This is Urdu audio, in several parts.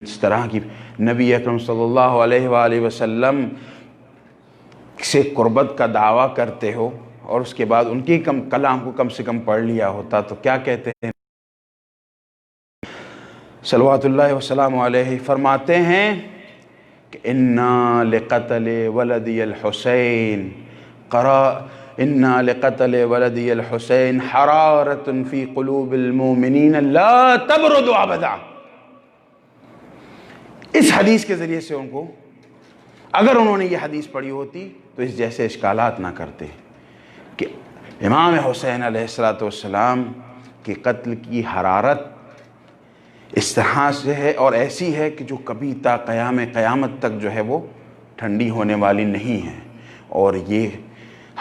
اس طرح کی نبی اکرم صلی اللہ علیہ وآلہ وسلم سے قربت کا دعویٰ کرتے ہو اور اس کے بعد ان کی کلام کو کم سے کم پڑھ لیا ہوتا تو کیا کہتے ہیں؟ صلوات اللہ وسلام علیہ فرماتے ہیں کہ اِنَّا لِقَتْلِ وَلَدِيَ الْحُسَيْنِ اِنَّا لِقَتْلِ وَلَدِيَ الْحُسَيْنِ حَرَارَةٌ فِي قُلُوبِ الْمُؤْمِنِينَ لَا تَبْرُدُ أَبَدًا۔ اس حدیث کے ذریعے سے ان کو اگر انہوں نے یہ حدیث پڑھی ہوتی تو اس جیسے اشکالات نہ کرتے کہ امام حسین علیہ السلام کے قتل کی حرارت اس طرح سے ہے اور ایسی ہے کہ جو کبھی تا قیامت تک جو ہے وہ ٹھنڈی ہونے والی نہیں ہے، اور یہ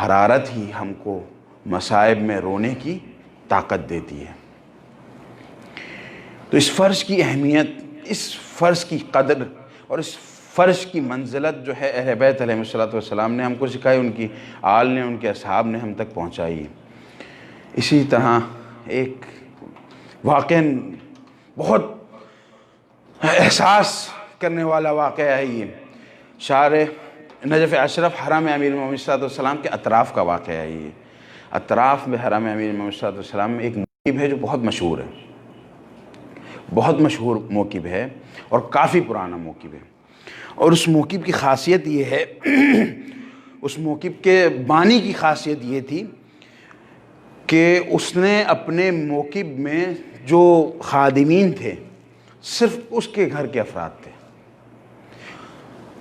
حرارت ہی ہم کو مصائب میں رونے کی طاقت دیتی ہے۔ تو اس فرض کی اہمیت، اس فرض کی قدر اور اس فرض کی منزلت جو ہے اہل بیت علیہ السلام نے ہم کو سکھائی، ان کی آل نے، ان کے اصحاب نے ہم تک پہنچائی۔ اسی طرح ایک واقعہ بہت احساس کرنے والا واقعہ ہے، یہ شارع نجف اشرف حرم امیر المومنین صلی اللہ علیہ وسلم کے اطراف کا واقعہ ہے۔ یہ اطراف میں حرم امیر المومنین صلی اللہ علیہ وسلم میں ایک موقب ہے جو بہت مشہور ہے، بہت مشہور موقب ہے اور کافی پرانا موقب ہے، اور اس موقب کی خاصیت یہ ہے اس موقب کے بانی کی خاصیت یہ تھی کہ اس نے اپنے موقب میں جو خادمین تھے صرف اس کے گھر کے افراد تھے،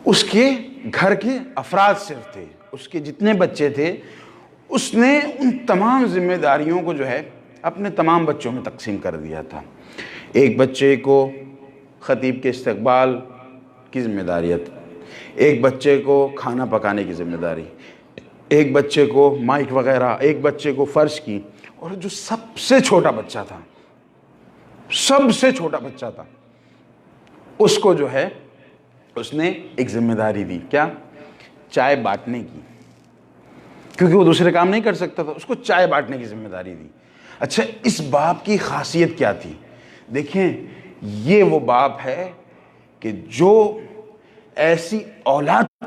اس کے گھر کے افراد صرف تھے، اس کے جتنے بچے تھے اس نے ان تمام ذمہ داریوں کو جو ہے اپنے تمام بچوں میں تقسیم کر دیا تھا۔ ایک بچے کو خطیب کے استقبال کی ذمہ داری تھی، ایک بچے کو کھانا پکانے کی ذمہ داری، ایک بچے کو مائک وغیرہ، ایک بچے کو فرش کی، اور جو سب سے چھوٹا بچہ تھا، سب سے چھوٹا بچہ تھا، اس کو جو ہے اس نے ایک ذمہ داری دی، کیا؟ چائے بانٹنے کی، کیونکہ وہ دوسرے کام نہیں کر سکتا تھا، اس کو چائے بانٹنے کی ذمہ داری دی۔ اچھا، اس باپ کی خاصیت کیا تھی؟ دیکھیں، یہ وہ باپ ہے کہ جو ایسی اولاد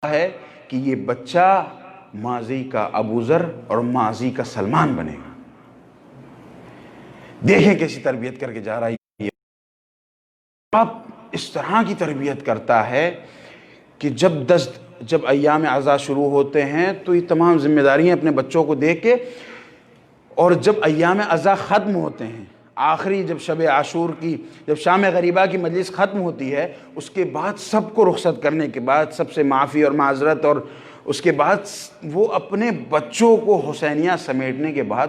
ہے کہ یہ بچہ ماضی کا ابو ذر اور ماضی کا سلمان بنے گا۔ دیکھیں کیسی تربیت کر کے جا رہا ہے، باپ اس طرح کی تربیت کرتا ہے کہ جب ایام عزا شروع ہوتے ہیں تو یہ تمام ذمہ داریاں اپنے بچوں کو دے کے، اور جب ایام عزا ختم ہوتے ہیں، آخری جب شب عاشور کی، جب شام غریبہ کی مجلس ختم ہوتی ہے، اس کے بعد سب کو رخصت کرنے کے بعد، سب سے معافی اور معذرت، اور اس کے بعد وہ اپنے بچوں کو حسینیہ سمیٹنے کے بعد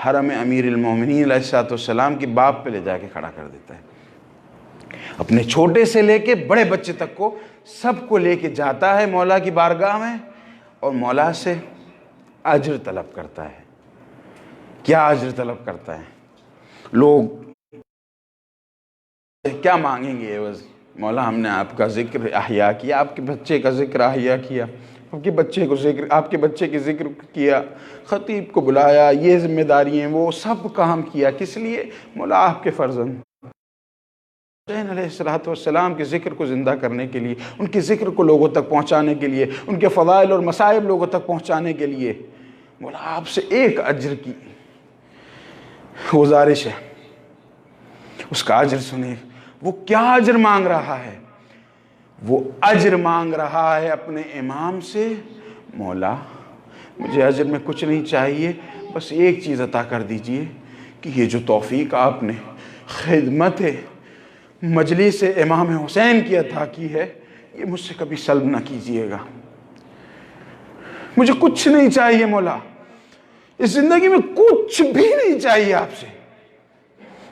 حرم امیر المومنین علیہ السلام کی باپ پہ لے جا کے کھڑا کر دیتا ہے۔ اپنے چھوٹے سے لے کے بڑے بچے تک کو سب کو لے کے جاتا ہے مولا کی بارگاہ میں، اور مولا سے اجر طلب کرتا ہے۔ کیا اجر طلب کرتا ہے؟ لوگ کیا مانگیں گے عوض؟ مولا ہم نے آپ کا ذکر احیا کیا، آپ کے بچے کا ذکر احیا کیا، آپ کے بچے کے ذکر کیا، خطیب کو بلایا، یہ ذمہ داری ہیں، وہ سب کام کیا، کس لیے؟ مولا آپ کے فرزند حسین علیہ السلام کے ذکر کو زندہ کرنے کے لیے، ان کے ذکر کو لوگوں تک پہنچانے کے لیے، ان کے فضائل اور مصائب لوگوں تک پہنچانے کے لیے مولا آپ سے ایک اجر کی گزارش ہے، اس کا اجر سنیں۔ وہ کیا اجر مانگ رہا ہے؟ وہ اجر مانگ رہا ہے اپنے امام سے، مولا مجھے اجر میں کچھ نہیں چاہیے، بس ایک چیز عطا کر دیجئے کہ یہ جو توفیق آپ نے خدمت مجلس امام حسین کی عطا کی ہے، یہ مجھ سے کبھی سلب نہ کیجئے گا۔ مجھے کچھ نہیں چاہیے مولا، اس زندگی میں کچھ بھی نہیں چاہیے آپ سے،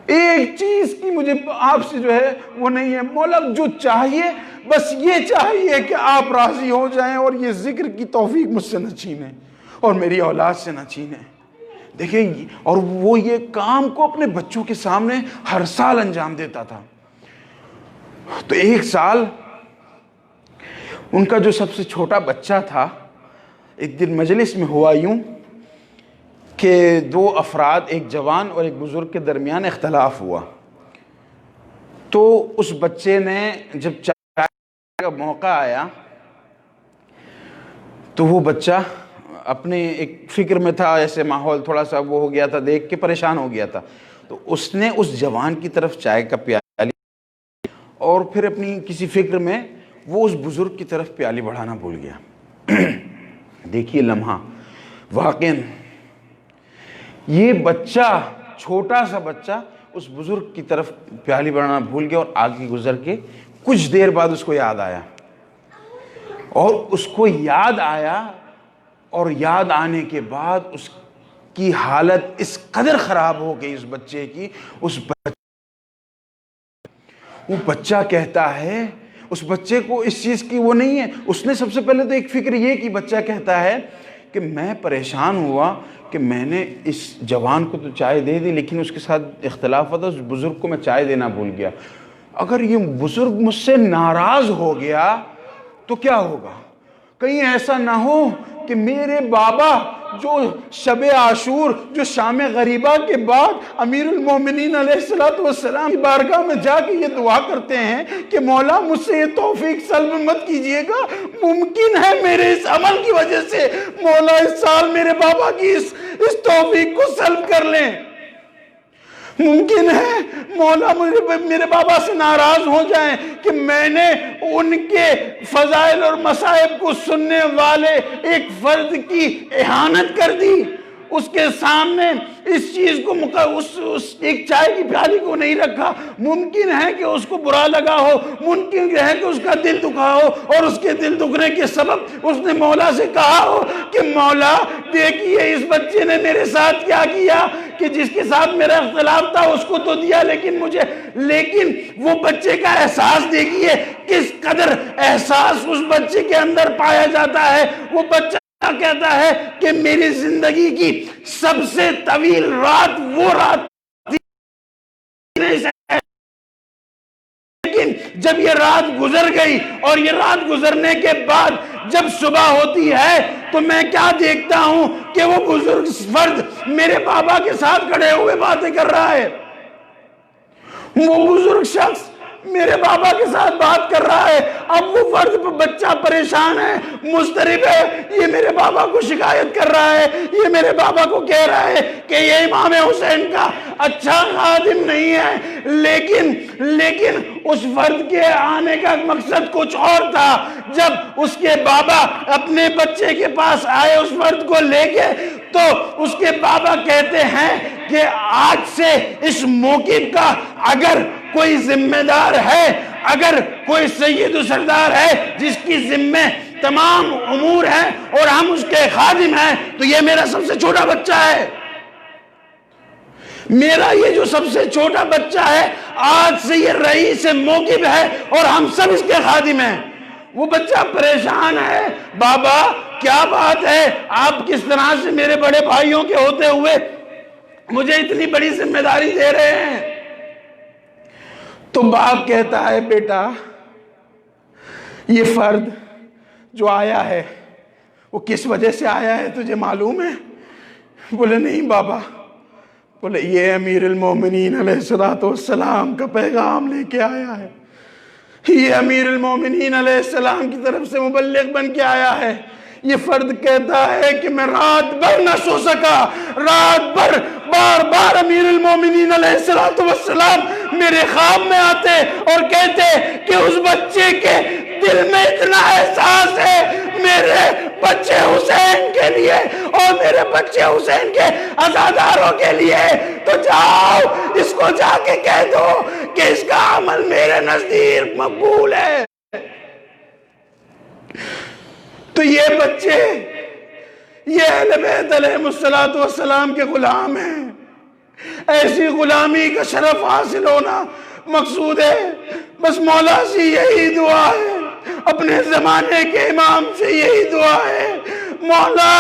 ایک چیز کی مجھے آپ سے جو ہے وہ نہیں ہے مولا، جو چاہیے بس یہ چاہیے کہ آپ راضی ہو جائیں اور یہ ذکر کی توفیق مجھ سے نہ چھینیں اور میری اولاد سے نہ چھینیں۔ دیکھیں، اور وہ یہ کام کو اپنے بچوں کے سامنے ہر سال انجام دیتا تھا۔ تو ایک سال ان کا جو سب سے چھوٹا بچہ تھا، ایک دن مجلس میں ہوا یوں کہ دو افراد، ایک جوان اور ایک بزرگ کے درمیان اختلاف ہوا، تو اس بچے نے جب چائے کا موقع آیا تو وہ بچہ اپنے ایک فکر میں تھا، ایسے ماحول تھوڑا سا وہ ہو گیا تھا، دیکھ کے پریشان ہو گیا تھا. تو اس نے اس جوان کی طرف چائے کا پیالہ اور پھر اپنی کسی فکر میں وہ اس بزرگ کی طرف پیالی بڑھانا بھول گیا. دیکھیے لمحہ، واقعاً یہ بچہ، چھوٹا سا بچہ اس بزرگ کی طرف پیالی بڑھانا بھول گیا اور آگے گزر کے کچھ دیر بعد اس کو یاد آیا. اور اس کو یاد آیا اور یاد آنے کے بعد اس کی حالت اس قدر خراب ہو گئی اس بچے کی. وہ بچہ کہتا ہے، اس بچے کو اس چیز کی وہ نہیں ہے. اس نے سب سے پہلے تو ایک فکر یہ کہ بچہ کہتا ہے کہ میں پریشان ہوا کہ میں نے اس جوان کو تو چائے دے دی لیکن اس کے ساتھ اختلاف ہوا تھا، اس بزرگ کو میں چائے دینا بھول گیا. اگر یہ بزرگ مجھ سے ناراض ہو گیا تو کیا ہوگا؟ کہیں ایسا نہ ہو کہ میرے بابا جو شب عاشور، جو شام غریبہ کے بعد امیر المومنین علیہ السلام کی بارگاہ میں جا کے یہ دعا کرتے ہیں کہ مولا مجھ سے یہ توفیق سلب مت کیجئے گا، ممکن ہے میرے اس عمل کی وجہ سے مولا اس سال میرے بابا کی اس توفیق کو سلب کر لیں. ممکن ہے مولا میرے بابا سے ناراض ہو جائیں کہ میں نے ان کے فضائل اور مصائب کو سننے والے ایک فرد کی اہانت کر دی، اس کے سامنے اس چیز کو اس ایک چائے کی پیالی کو نہیں رکھا. ممکن ہے کہ اس کو برا لگا ہو، ممکن ہے کہ اس کا دل دکھا ہو اور اس کے دل دکھنے کے سبب اس نے مولا سے کہا ہو کہ مولا دیکھیے اس بچے نے میرے ساتھ کیا کیا، کہ جس کے ساتھ میرا اختلاف تھا اس کو تو دیا لیکن وہ بچے کا احساس دیکھیے کس قدر احساس اس بچے کے اندر پایا جاتا ہے. وہ بچہ کہتا ہے کہ میری زندگی کی سب سے طویل رات وہ رات تھی، لیکن جب یہ رات گزر گئی اور یہ رات گزرنے کے بعد جب صبح ہوتی ہے تو میں کیا دیکھتا ہوں کہ وہ بزرگ فرد میرے بابا کے ساتھ کھڑے ہوئے باتیں کر رہا ہے. وہ بزرگ شخص میرے بابا کے ساتھ بات کر رہا ہے. اب وہ فرد بچہ پریشان ہے، مضطرب ہے، یہ میرے بابا کو شکایت کر رہا ہے، یہ میرے بابا کو کہہ رہا ہے کہ یہ امام حسین کا اچھا خادم نہیں ہے. لیکن اس فرد کے آنے کا مقصد کچھ اور تھا. جب اس کے بابا اپنے بچے کے پاس آئے اس فرد کو لے کے تو اس کے بابا کہتے ہیں کہ آج سے اس موقف کا اگر کوئی ذمہ دار ہے، اگر کوئی سید و سردار ہے جس کی ذمہ تمام امور ہیں اور ہم اس کے خادم ہیں تو یہ میرا سب سے چھوٹا بچہ ہے. میرا یہ جو سب سے چھوٹا بچہ ہے آج سے یہ رئیس موقف ہے اور ہم سب اس کے خادم ہیں. وہ بچہ پریشان ہے، بابا کیا بات ہے، آپ کس طرح سے میرے بڑے بھائیوں کے ہوتے ہوئے مجھے اتنی بڑی ذمہ داری دے رہے ہیں؟ تو باپ کہتا ہے بیٹا یہ فرد جو آیا ہے وہ کس وجہ سے آیا ہے تجھے معلوم ہے؟ بولے نہیں بابا. بولے یہ امیر المومنین علیہ السلام کا پیغام لے کے آیا ہے، یہ امیر المومنین علیہ السلام کی طرف سے مبلغ بن کے آیا ہے. یہ فرد کہتا ہے کہ میں رات بھر نہ سو سکا، رات بھر بار بار امیر المومنین علیہ السلام میرے خواب میں آتے اور کہتے کہ اس بچے کے دل میں اتنا احساس ہے میرے بچے حسین کے لیے اور میرے بچے حسین کے عزاداروں کے لیے، تو جاؤ اس کو جا کے کہہ دو کہ اس کا عمل میرے نزدیک مقبول ہے. تو یہ بچے یہ اہل بیت علیہ السلام کے غلام ہیں. ایسی غلامی کا شرف حاصل ہونا مقصود ہے. بس مولا سے یہی دعا ہے، اپنے زمانے کے امام سے یہی دعا ہے، مولا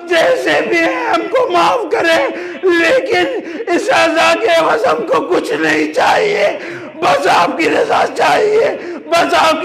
جیسے بھی ہے ہم کو معاف کرے لیکن اس عزا کے عوض ہم کو کچھ نہیں چاہیے، بس آپ کی رضا چاہیے، بس آپ